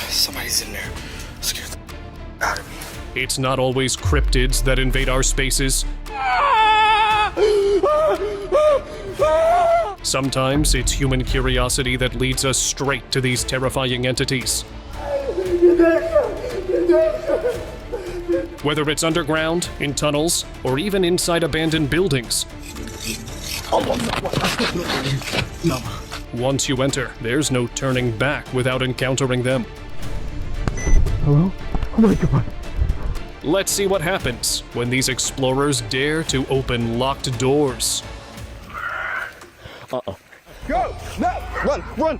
Somebody's in there. Scared the out of me. It's not always cryptids that invade our spaces. Sometimes it's human curiosity that leads us straight to these terrifying entities. Whether it's underground, in tunnels, or even inside abandoned buildings. Once you enter, there's no turning back without encountering them. Hello? Oh my god. Let's see what happens when these explorers dare to open locked doors. Uh-oh. Go! No! Run! Run!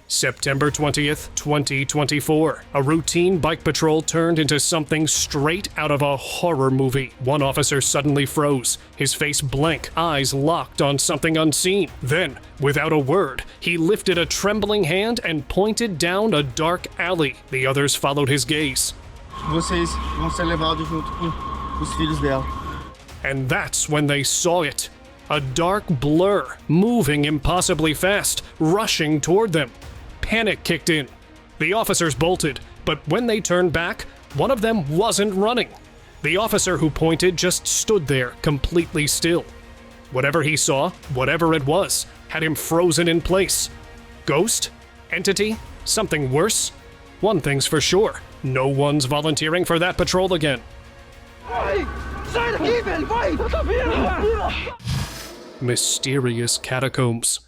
September 20th, 2024. A routine bike patrol turned into something straight out of a horror movie. One officer suddenly froze, his face blank, eyes locked on something unseen. Then, without a word, he lifted a trembling hand and pointed down a dark alley. The others followed his gaze. Vocês vão ser levados junto com os filhos dela. And that's when they saw it. A dark blur, moving impossibly fast, rushing toward them. Panic kicked in. The officers bolted, but when they turned back, one of them wasn't running. The officer who pointed just stood there, completely still. Whatever he saw, whatever it was, had him frozen in place. Ghost? Entity? Something worse? One thing's for sure, no one's volunteering for that patrol again. Mysterious catacombs.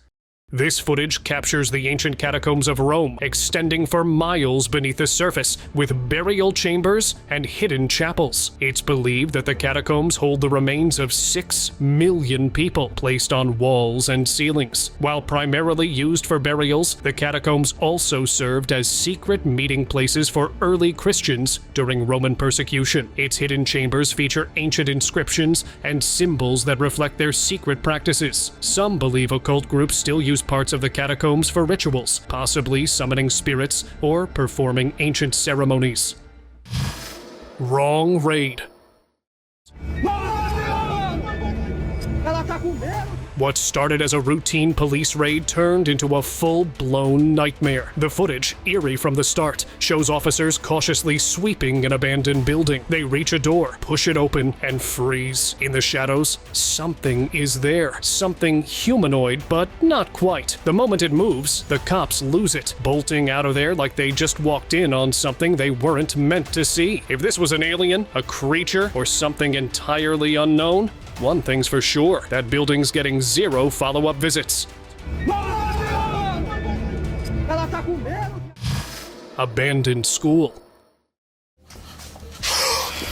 This footage captures the ancient catacombs of Rome, extending for miles beneath the surface, with burial chambers and hidden chapels. It's believed that the catacombs hold the remains of 6 million people, placed on walls and ceilings. While primarily used for burials, the catacombs also served as secret meeting places for early Christians during Roman persecution. Its hidden chambers feature ancient inscriptions and symbols that reflect their secret practices. Some believe occult groups still use parts of the catacombs for rituals, possibly summoning spirits or performing ancient ceremonies. Wrong raid. What started as a routine police raid turned into a full-blown nightmare. The footage, eerie from the start, shows officers cautiously sweeping an abandoned building. They reach a door, push it open, and freeze. In the shadows, something is there. Something humanoid, but not quite. The moment it moves, the cops lose it, bolting out of there like they just walked in on something they weren't meant to see. If this was an alien, a creature, or something entirely unknown, one thing's for sure, that building's getting 0 follow-up visits. Abandoned school.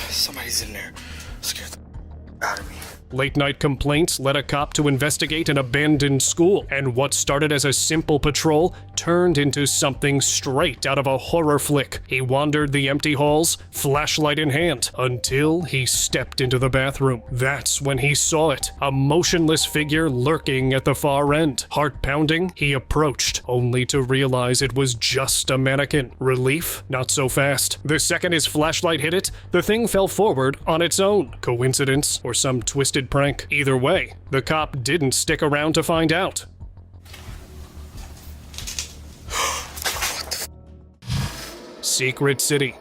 Somebody's in there. Scared the out of me. Late-night complaints led a cop to investigate an abandoned school, and what started as a simple patrol turned into something straight out of a horror flick. He wandered the empty halls, flashlight in hand, until he stepped into the bathroom. That's when he saw it, a motionless figure lurking at the far end. Heart pounding, he approached, only to realize it was just a mannequin. Relief? Not so fast. The second his flashlight hit it, the thing fell forward on its own. Coincidence or some twisted prank? Either way, the cop didn't stick around to find out. Secret City.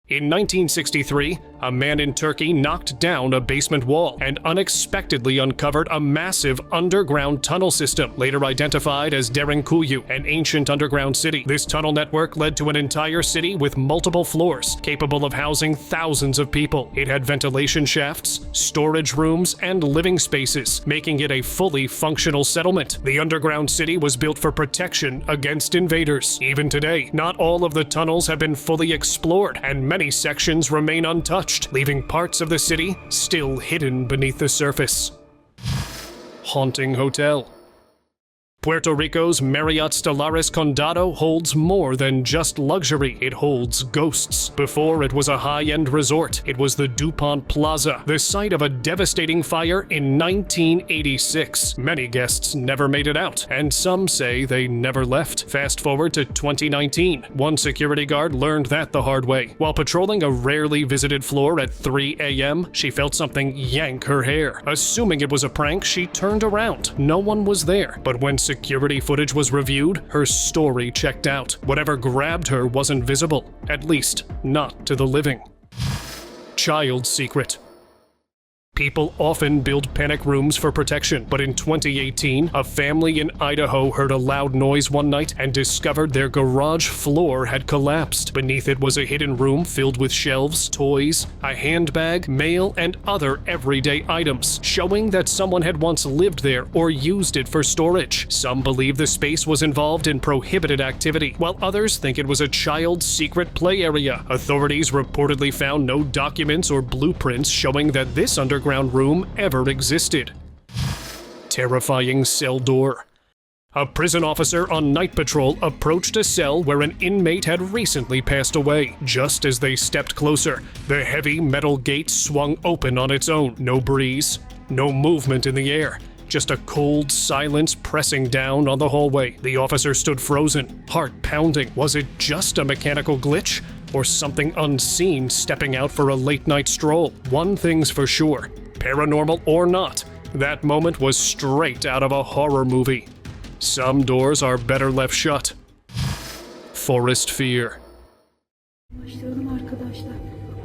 In 1963, a man in Turkey knocked down a basement wall and unexpectedly uncovered a massive underground tunnel system, later identified as Derinkuyu, an ancient underground city. This tunnel network led to an entire city with multiple floors, capable of housing thousands of people. It had ventilation shafts, storage rooms, and living spaces, making it a fully functional settlement. The underground city was built for protection against invaders. Even today, not all of the tunnels have been fully explored, and many sections remain untouched, leaving parts of the city still hidden beneath the surface. Haunting Hotel. Puerto Rico's Marriott Stellaris Condado holds more than just luxury. It holds ghosts. Before it was a high-end resort, it was the DuPont Plaza, the site of a devastating fire in 1986. Many guests never made it out, and some say they never left. Fast forward to 2019. One security guard learned that the hard way. While patrolling a rarely visited floor at 3 a.m., she felt something yank her hair. Assuming it was a prank, she turned around. No one was there, but when security footage was reviewed, her story checked out. Whatever grabbed her wasn't visible, at least not to the living. Child secret. People often build panic rooms for protection, but in 2018, a family in Idaho heard a loud noise one night and discovered their garage floor had collapsed. Beneath it was a hidden room filled with shelves, toys, a handbag, mail, and other everyday items, showing that someone had once lived there or used it for storage. Some believe the space was involved in prohibited activity, while others think it was a child's secret play area. Authorities reportedly found no documents or blueprints showing that this underground room ever existed. Terrifying cell door. A prison officer on night patrol approached a cell where an inmate had recently passed away. Just as they stepped closer, the heavy metal gate swung open on its own. No breeze, no movement in the air, just a cold silence pressing down on the hallway. The officer stood frozen, heart pounding. Was it just a mechanical glitch? Or something unseen stepping out for a late-night stroll? One thing's for sure, paranormal or not, that moment was straight out of a horror movie. Some doors are better left shut. Forest fear. Başlayalım arkadaşlar.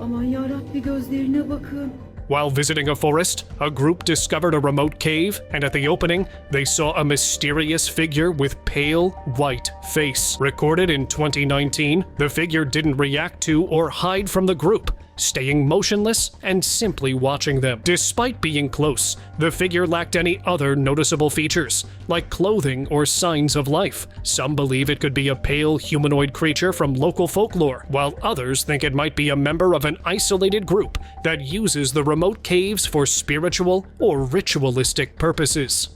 Aman yarabbi gözlerine bakın. While visiting a forest, a group discovered a remote cave, and at the opening, they saw a mysterious figure with pale, white face. Recorded in 2019, the figure didn't react to or hide from the group, staying motionless and simply watching them. Despite being close, the figure lacked any other noticeable features, like clothing or signs of life. Some believe it could be a pale humanoid creature from local folklore, while others think it might be a member of an isolated group that uses the remote caves for spiritual or ritualistic purposes.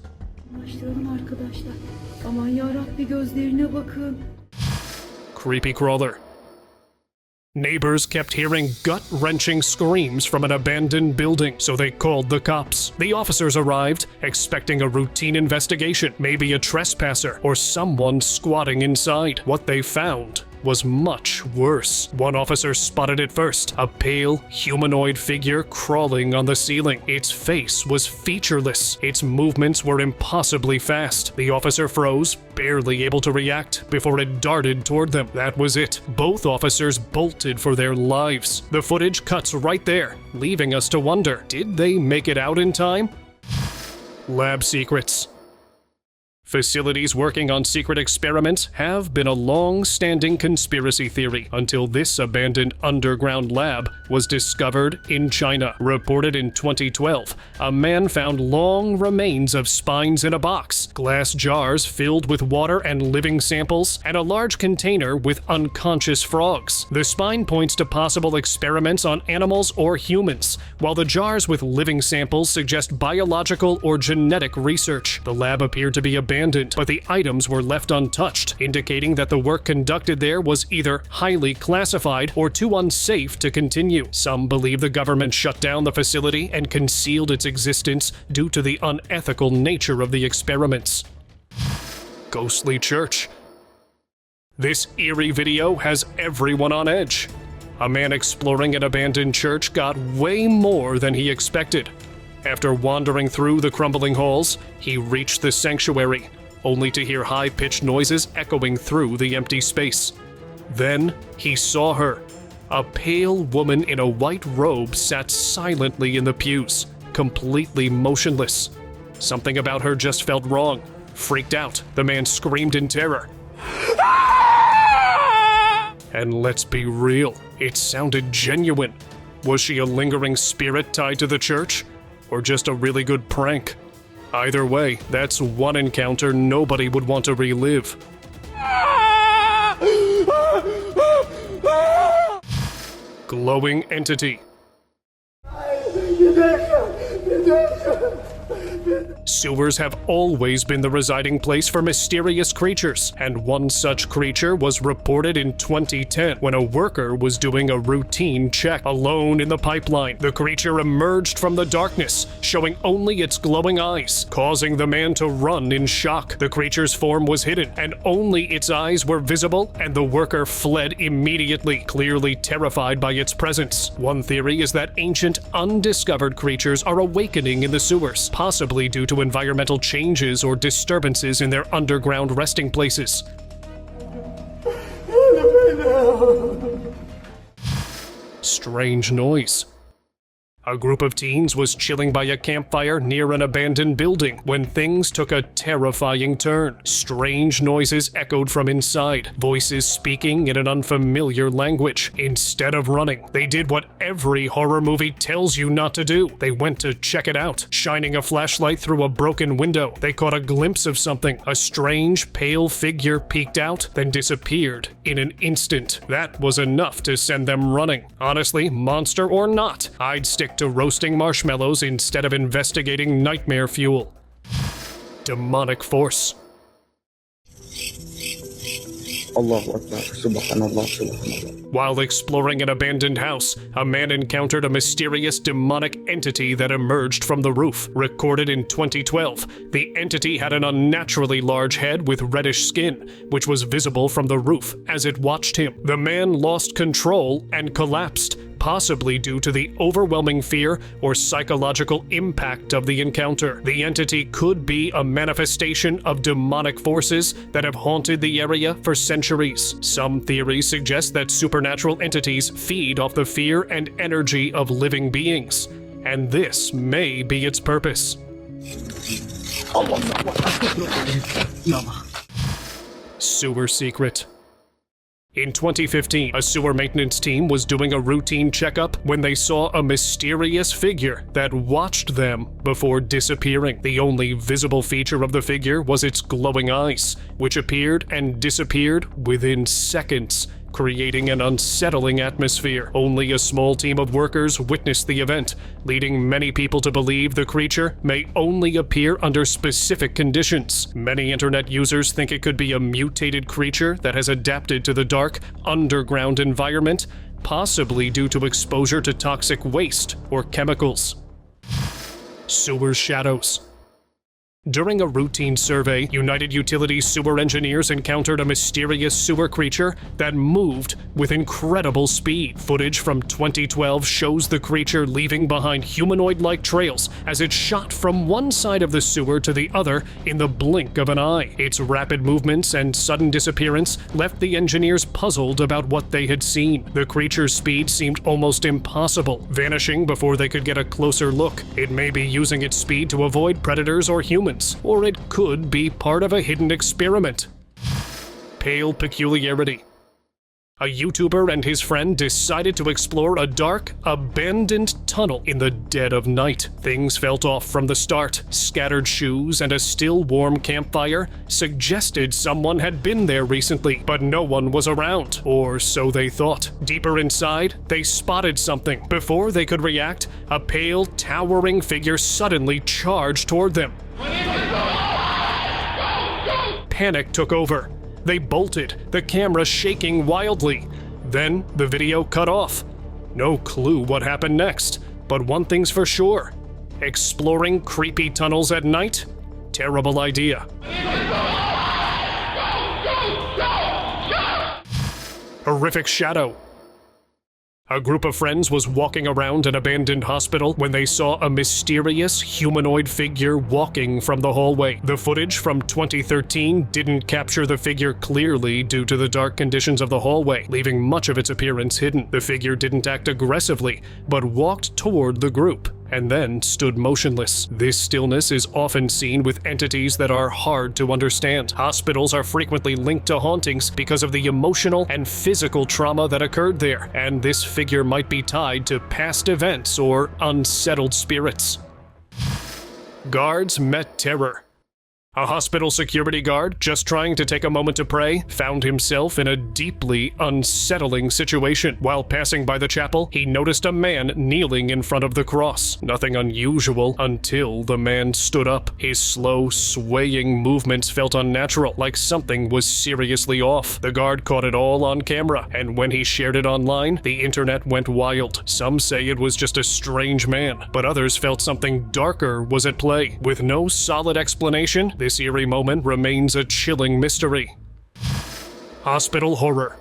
Başlayalım arkadaşlar. Aman yarabbi gözlerine bakın. Creepy crawler. Neighbors kept hearing gut-wrenching screams from an abandoned building, so they called the cops. The officers arrived, expecting a routine investigation, maybe a trespasser or someone squatting inside. What they found was much worse. One officer spotted it first, a pale, humanoid figure crawling on the ceiling. Its face was featureless. Its movements were impossibly fast. The officer froze, barely able to react, before it darted toward them. That was it. Both officers bolted for their lives. The footage cuts right there, leaving us to wonder, did they make it out in time? Lab secrets. Facilities working on secret experiments have been a long-standing conspiracy theory until this abandoned underground lab was discovered in China. Reported in 2012, a man found long remains of spines in a box, glass jars filled with water and living samples, and a large container with unconscious frogs. The spine points to possible experiments on animals or humans, while the jars with living samples suggest biological or genetic research. The lab appeared to be abandoned, but the items were left untouched, indicating that the work conducted there was either highly classified or too unsafe to continue. Some believe the government shut down the facility and concealed its existence due to the unethical nature of the experiments. Ghostly church. This eerie video has everyone on edge. A man exploring an abandoned church got way more than he expected. After wandering through the crumbling halls, he reached the sanctuary, only to hear high-pitched noises echoing through the empty space. Then he saw her. A pale woman in a white robe sat silently in the pews, completely motionless. Something about her just felt wrong. Freaked out, the man screamed in terror. And let's be real, it sounded genuine. Was she a lingering spirit tied to the church? Or just a really good prank? Either way, that's one encounter nobody would want to relive. Glowing entity. Sewers have always been the residing place for mysterious creatures, and one such creature was reported in 2010 when a worker was doing a routine check. Alone in the pipeline, the creature emerged from the darkness, showing only its glowing eyes, causing the man to run in shock. The creature's form was hidden, and only its eyes were visible, and the worker fled immediately, clearly terrified by its presence. One theory is that ancient, undiscovered creatures are awakening in the sewers, possibly due to environmental changes or disturbances in their underground resting places. Strange noise. A group of teens was chilling by a campfire near an abandoned building when things took a terrifying turn. Strange noises echoed from inside, voices speaking in an unfamiliar language. Instead of running, they did what every horror movie tells you not to do. They went to check it out. Shining a flashlight through a broken window, they caught a glimpse of something. A strange, pale figure peeked out, then disappeared in an instant. That was enough to send them running. Honestly, monster or not, I'd stick to roasting marshmallows instead of investigating nightmare fuel. Demonic force. Allahu Akbar, Subhanallah, Subhanallah. While exploring an abandoned house, a man encountered a mysterious demonic entity that emerged from the roof. Recorded in 2012, the entity had an unnaturally large head with reddish skin, which was visible from the roof as it watched him. The man lost control and collapsed, possibly due to the overwhelming fear or psychological impact of the encounter. The entity could be a manifestation of demonic forces that have haunted the area for centuries. Some theories suggest that supernatural entities feed off the fear and energy of living beings, and this may be its purpose. Sewer secret. In 2015, a sewer maintenance team was doing a routine checkup when they saw a mysterious figure that watched them before disappearing. The only visible feature of the figure was its glowing eyes, which appeared and disappeared within seconds, creating an unsettling atmosphere. Only a small team of workers witnessed the event, leading many people to believe the creature may only appear under specific conditions. Many internet users think it could be a mutated creature that has adapted to the dark, underground environment, possibly due to exposure to toxic waste or chemicals. Sewer shadows. During a routine survey, United Utilities sewer engineers encountered a mysterious sewer creature that moved with incredible speed. Footage from 2012 shows the creature leaving behind humanoid-like trails as it shot from one side of the sewer to the other in the blink of an eye. Its rapid movements and sudden disappearance left the engineers puzzled about what they had seen. The creature's speed seemed almost impossible, vanishing before they could get a closer look. It may be using its speed to avoid predators or humans, or it could be part of a hidden experiment. Pale peculiarity. A YouTuber and his friend decided to explore a dark, abandoned tunnel in the dead of night. Things felt off from the start. Scattered shoes and a still warm campfire suggested someone had been there recently, but no one was around, or so they thought. Deeper inside, they spotted something. Before they could react, a pale, towering figure suddenly charged toward them. Panic took over. They bolted, the camera shaking wildly. Then the video cut off. No clue what happened next, but one thing's for sure. Exploring creepy tunnels at night? Terrible idea. Horrific shadow. A group of friends was walking around an abandoned hospital when they saw a mysterious humanoid figure walking from the hallway. The footage from 2013 didn't capture the figure clearly due to the dark conditions of the hallway, leaving much of its appearance hidden. The figure didn't act aggressively, but walked toward the group and then stood motionless. This stillness is often seen with entities that are hard to understand. Hospitals are frequently linked to hauntings because of the emotional and physical trauma that occurred there, and this figure might be tied to past events or unsettled spirits. Guards met terror. A hospital security guard, just trying to take a moment to pray, found himself in a deeply unsettling situation. While passing by the chapel, he noticed a man kneeling in front of the cross. Nothing unusual until the man stood up. His slow, swaying movements felt unnatural, like something was seriously off. The guard caught it all on camera, and when he shared it online, the internet went wild. Some say it was just a strange man, but others felt something darker was at play. With no solid explanation, this eerie moment remains a chilling mystery. Hospital horror.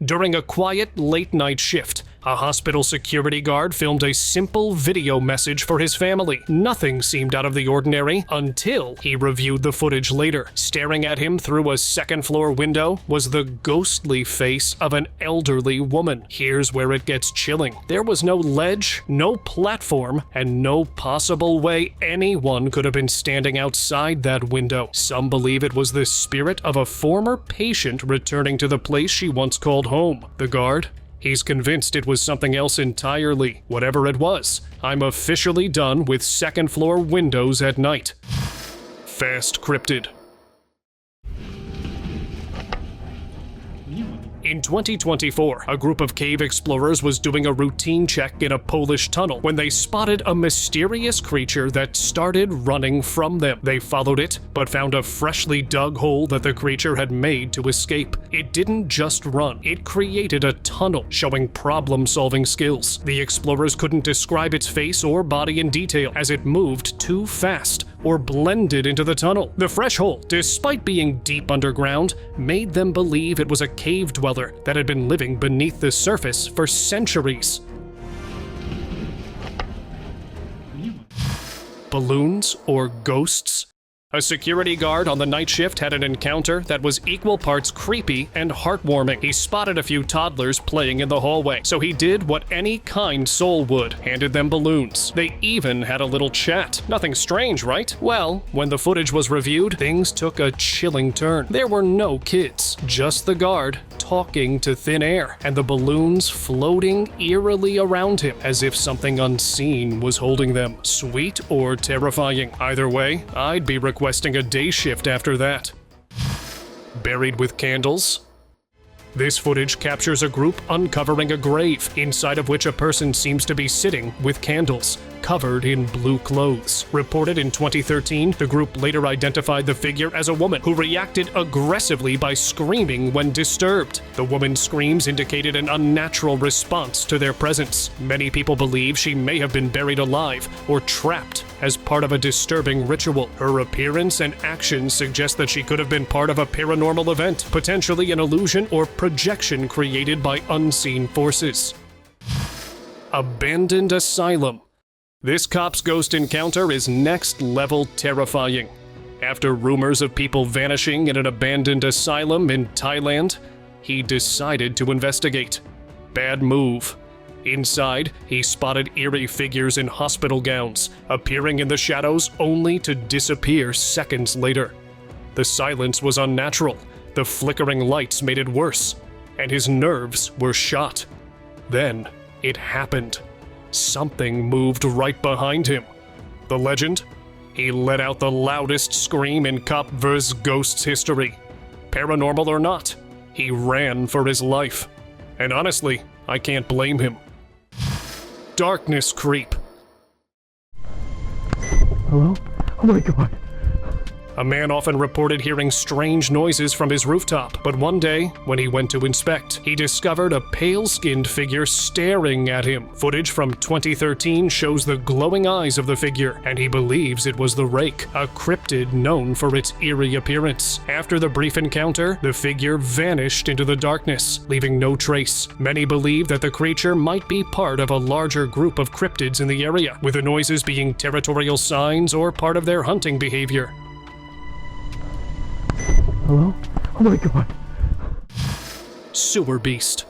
During a quiet, late-night shift, A hospital security guard filmed a simple video message for his family. Nothing seemed out of the ordinary until he reviewed the footage later. Staring at him through a second-floor window was the ghostly face of an elderly woman. Here's where it gets chilling. There was no ledge, no platform, and no possible way anyone could have been standing outside that window. Some believe it was the spirit of a former patient returning to the place she once called home. The guard? He's convinced it was something else entirely. Whatever it was, I'm officially done with second-floor windows at night. Fast cryptid. In 2024, a group of cave explorers was doing a routine check in a Polish tunnel when they spotted a mysterious creature that started running from them. They followed it, but found a freshly dug hole that the creature had made to escape. It didn't just run, it created a tunnel, showing problem-solving skills. The explorers couldn't describe its face or body in detail, as it moved too fast or blended into the tunnel. The fresh hole, despite being deep underground, made them believe it was a cave dweller that had been living beneath the surface for centuries. Balloons or ghosts? A security guard on the night shift had an encounter that was equal parts creepy and heartwarming. He spotted a few toddlers playing in the hallway, so he did what any kind soul would, handed them balloons. They even had a little chat. Nothing strange, right? Well, when the footage was reviewed, things took a chilling turn. There were no kids, just the guard talking to thin air, and the balloons floating eerily around him as if something unseen was holding them. Sweet or terrifying? Either way, I'd be requesting a day shift after that. Buried with candles? This footage captures a group uncovering a grave, inside of which a person seems to be sitting with candles, covered in blue clothes. Reported in 2013, the group later identified the figure as a woman who reacted aggressively by screaming when disturbed. The woman's screams indicated an unnatural response to their presence. Many people believe she may have been buried alive or trapped as part of a disturbing ritual. Her appearance and actions suggest that she could have been part of a paranormal event, potentially an illusion or projection created by unseen forces. Abandoned asylum. This cop's ghost encounter is next-level terrifying. After rumors of people vanishing in an abandoned asylum in Thailand, he decided to investigate. Bad move. Inside, he spotted eerie figures in hospital gowns, appearing in the shadows only to disappear seconds later. The silence was unnatural, the flickering lights made it worse, and his nerves were shot. Then, it happened. Something moved right behind him. The legend? He let out the loudest scream in Cop vs. Ghosts history. Paranormal or not, he ran for his life. And honestly, I can't blame him. Darkness creep. Hello? Oh my god. A man often reported hearing strange noises from his rooftop, but one day, when he went to inspect, he discovered a pale-skinned figure staring at him. Footage from 2013 shows the glowing eyes of the figure, and he believes it was the Rake, a cryptid known for its eerie appearance. After the brief encounter, the figure vanished into the darkness, leaving no trace. Many believe that the creature might be part of a larger group of cryptids in the area, with the noises being territorial signs or part of their hunting behavior. Hello? Oh my god. Sewer beast.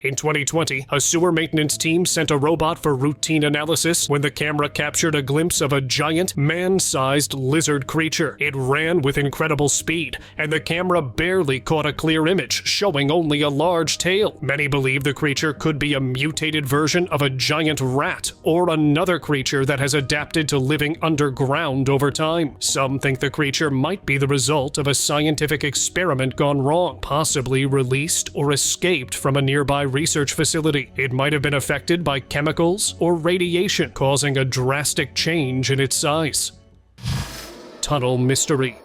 In 2020, a sewer maintenance team sent a robot for routine analysis when the camera captured a glimpse of a giant, man-sized lizard creature. It ran with incredible speed, and the camera barely caught a clear image, showing only a large tail. Many believe the creature could be a mutated version of a giant rat, or another creature that has adapted to living underground over time. Some think the creature might be the result of a scientific experiment gone wrong, possibly released or escaped from a nearby research facility. It might have been affected by chemicals or radiation, causing a drastic change in its size. Tunnel mystery.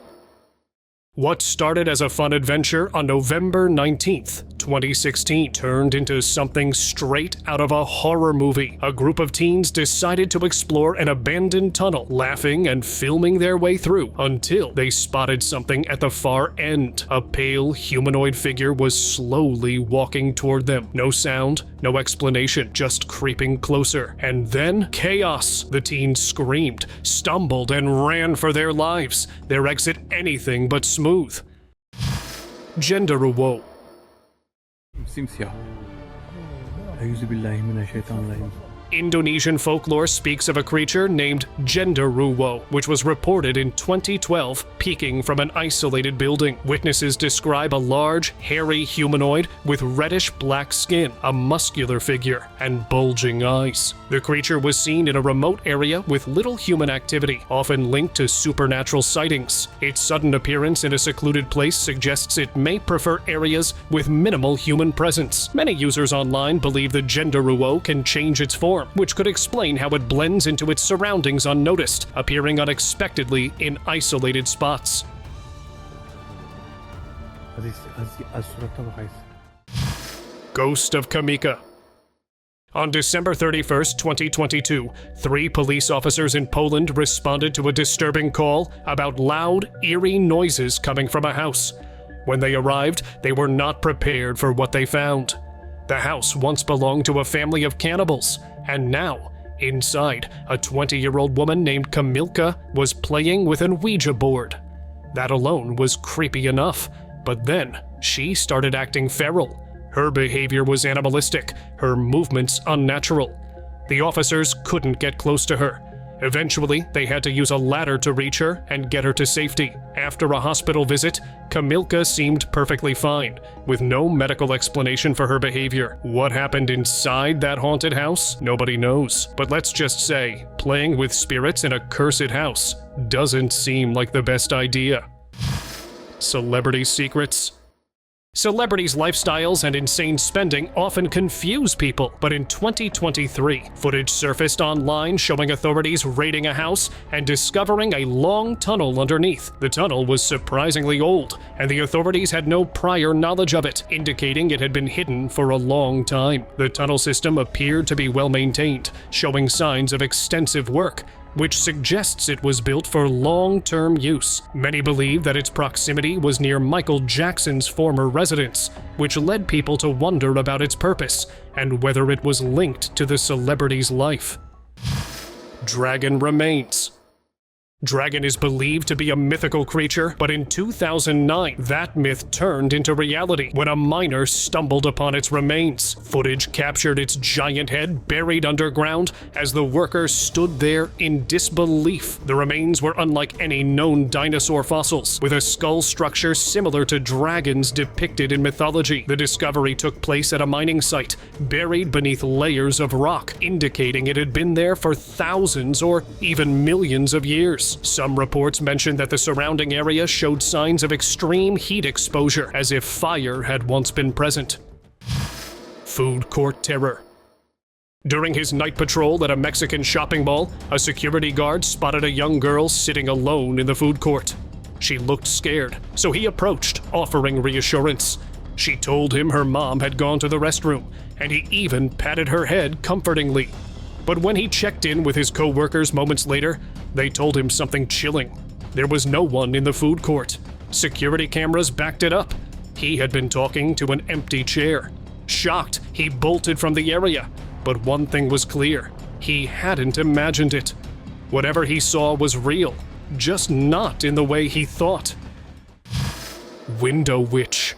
What started as a fun adventure on November 19th, 2016 turned into something straight out of a horror movie. A group of teens decided to explore an abandoned tunnel, laughing and filming their way through until they spotted something at the far end. A pale humanoid figure was slowly walking toward them. No sound, no explanation, just creeping closer. And then chaos. The teens screamed, stumbled, and ran for their lives. Their exit anything but smooth. Genderuwo. Simsiyah. A'udhu billahi minash shaitanir rajim. Indonesian folklore speaks of a creature named Genderuwo, which was reported in 2012 peeking from an isolated building. Witnesses describe a large, hairy humanoid with reddish-black skin, a muscular figure, and bulging eyes. The creature was seen in a remote area with little human activity, often linked to supernatural sightings. Its sudden appearance in a secluded place suggests it may prefer areas with minimal human presence. Many users online believe the Genderuwo can change its form, which could explain how it blends into its surroundings unnoticed, appearing unexpectedly in isolated spots. Ghost of Kamika. On December 31st, 2022, 3 police officers in Poland responded to a disturbing call about loud, eerie noises coming from a house. When they arrived, they were not prepared for what they found. The house once belonged to a family of cannibals, and now, inside, a 20-year-old woman named Kamilka was playing with an Ouija board. That alone was creepy enough, but then she started acting feral. Her behavior was animalistic, her movements unnatural. The officers couldn't get close to her. Eventually, they had to use a ladder to reach her and get her to safety. After a hospital visit, Kamilka seemed perfectly fine, with no medical explanation for her behavior. What happened inside that haunted house? Nobody knows. But let's just say, playing with spirits in a cursed house doesn't seem like the best idea. Celebrity secrets. Celebrities' lifestyles and insane spending often confuse people, but in 2023, footage surfaced online showing authorities raiding a house and discovering a long tunnel underneath. The tunnel was surprisingly old, and the authorities had no prior knowledge of it, indicating it had been hidden for a long time. The tunnel system appeared to be well maintained, showing signs of extensive work, which suggests it was built for long-term use. Many believe that its proximity was near Michael Jackson's former residence, which led people to wonder about its purpose and whether it was linked to the celebrity's life. Dragon remains. Dragon is believed to be a mythical creature, but in 2009, that myth turned into reality when a miner stumbled upon its remains. Footage captured its giant head buried underground as the workers stood there in disbelief. The remains were unlike any known dinosaur fossils, with a skull structure similar to dragons depicted in mythology. The discovery took place at a mining site, buried beneath layers of rock, indicating it had been there for thousands or even millions of years. Some reports mentioned that the surrounding area showed signs of extreme heat exposure, as if fire had once been present. Food court terror. During his night patrol at a Mexican shopping mall, a security guard spotted a young girl sitting alone in the food court. She looked scared, so he approached, offering reassurance. She told him her mom had gone to the restroom, and he even patted her head comfortingly. But when he checked in with his co-workers moments later, they told him something chilling. There was no one in the food court. Security cameras backed it up. He had been talking to an empty chair. Shocked, he bolted from the area. But one thing was clear. He hadn't imagined it. Whatever he saw was real, just not in the way he thought. Window Witch.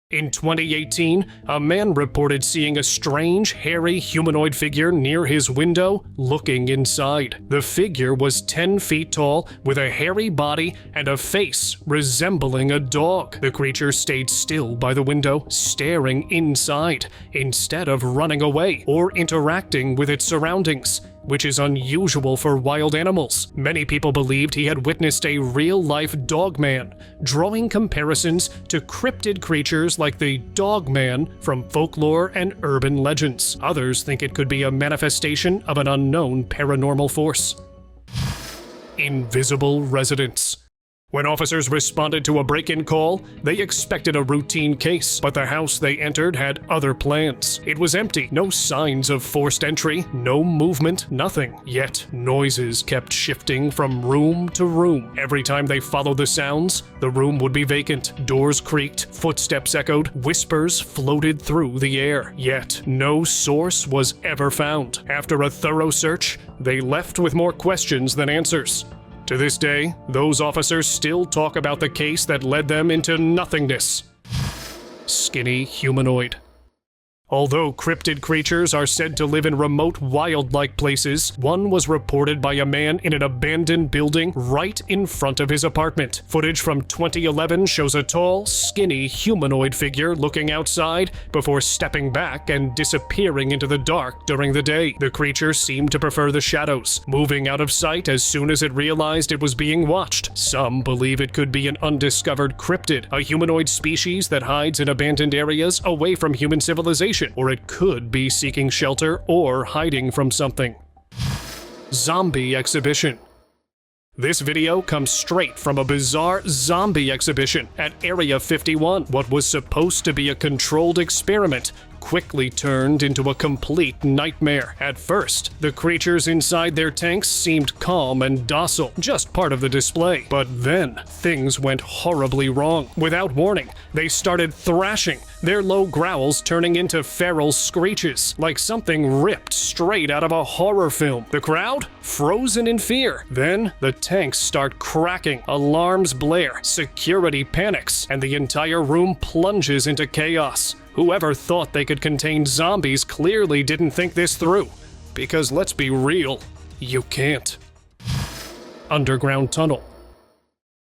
In 2018, a man reported seeing a strange, hairy humanoid figure near his window, looking inside. The figure was 10 feet tall, with a hairy body and a face resembling a dog. The creature stayed still by the window, staring inside, instead of running away or interacting with its surroundings, which is unusual for wild animals. Many people believed he had witnessed a real-life dogman, drawing comparisons to cryptid creatures like the dogman from folklore and urban legends. Others think it could be a manifestation of an unknown paranormal force. Invisible residents. When officers responded to a break-in call, they expected a routine case, but the house they entered had other plans. It was empty, no signs of forced entry, no movement, nothing. Yet, noises kept shifting from room to room. Every time they followed the sounds, the room would be vacant. Doors creaked, footsteps echoed, whispers floated through the air. Yet, no source was ever found. After a thorough search, they left with more questions than answers. To this day, those officers still talk about the case that led them into nothingness. Skinny humanoid. Although cryptid creatures are said to live in remote, wild-like places, one was reported by a man in an abandoned building right in front of his apartment. Footage from 2011 shows a tall, skinny humanoid figure looking outside before stepping back and disappearing into the dark during the day. The creature seemed to prefer the shadows, moving out of sight as soon as it realized it was being watched. Some believe it could be an undiscovered cryptid, a humanoid species that hides in abandoned areas away from human civilization. Or it could be seeking shelter or hiding from something. Zombie exhibition. This video comes straight from a bizarre zombie exhibition at Area 51. What was supposed to be a controlled experiment quickly turned into a complete nightmare. At first, the creatures inside their tanks seemed calm and docile, just part of the display. But then, things went horribly wrong. Without warning, they started thrashing, their low growls turning into feral screeches, like something ripped straight out of a horror film. The crowd? Frozen in fear. Then, the tanks start cracking, alarms blare, security panics, and the entire room plunges into chaos. Whoever thought they could contain zombies clearly didn't think this through. Because let's be real, you can't. Underground tunnel.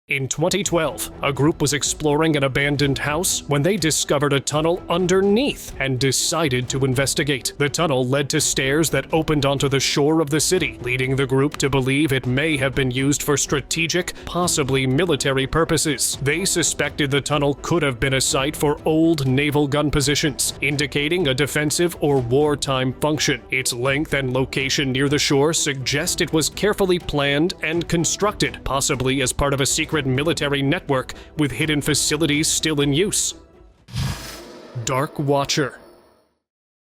In 2012, a group was exploring an abandoned house when they discovered a tunnel underneath and decided to investigate. The tunnel led to stairs that opened onto the shore of the city, leading the group to believe it may have been used for strategic, possibly military purposes. They suspected the tunnel could have been a site for old naval gun positions, indicating a defensive or wartime function. Its length and location near the shore suggest it was carefully planned and constructed, possibly as part of a secret military network with hidden facilities still in use. Dark Watcher.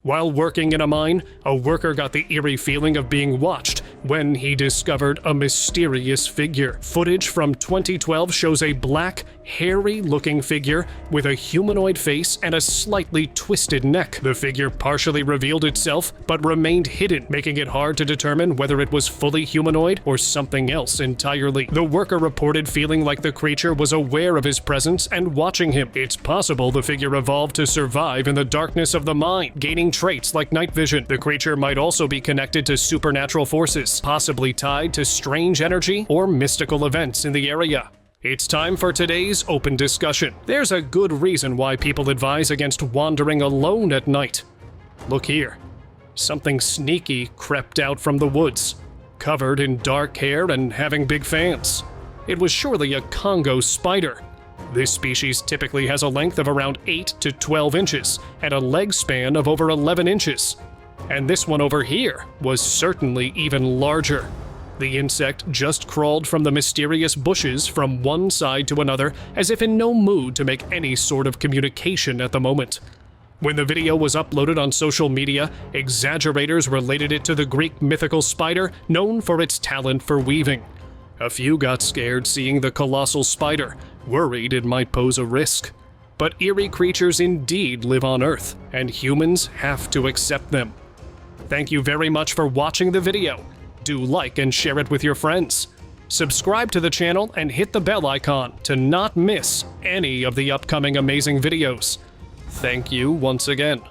While working in a mine, a worker got the eerie feeling of being watched when he discovered a mysterious figure. Footage from 2012 shows a black, hairy-looking figure with a humanoid face and a slightly twisted neck. The figure partially revealed itself, but remained hidden, making it hard to determine whether it was fully humanoid or something else entirely. The worker reported feeling like the creature was aware of his presence and watching him. It's possible the figure evolved to survive in the darkness of the mine, gaining traits like night vision. The creature might also be connected to supernatural forces, possibly tied to strange energy or mystical events in the area. It's time for today's open discussion. There's a good reason why people advise against wandering alone at night. Look here. Something sneaky crept out from the woods, covered in dark hair and having big fangs. It was surely a Congo spider. This species typically has a length of around 8 to 12 inches and a leg span of over 11 inches. And this one over here was certainly even larger. The insect just crawled from the mysterious bushes from one side to another, as if in no mood to make any sort of communication at the moment. When the video was uploaded on social media, exaggerators related it to the Greek mythical spider known for its talent for weaving. A few got scared seeing the colossal spider, worried it might pose a risk. But eerie creatures indeed live on Earth, and humans have to accept them. Thank you very much for watching the video. Do like and share it with your friends. Subscribe to the channel and hit the bell icon to not miss any of the upcoming amazing videos. Thank you once again.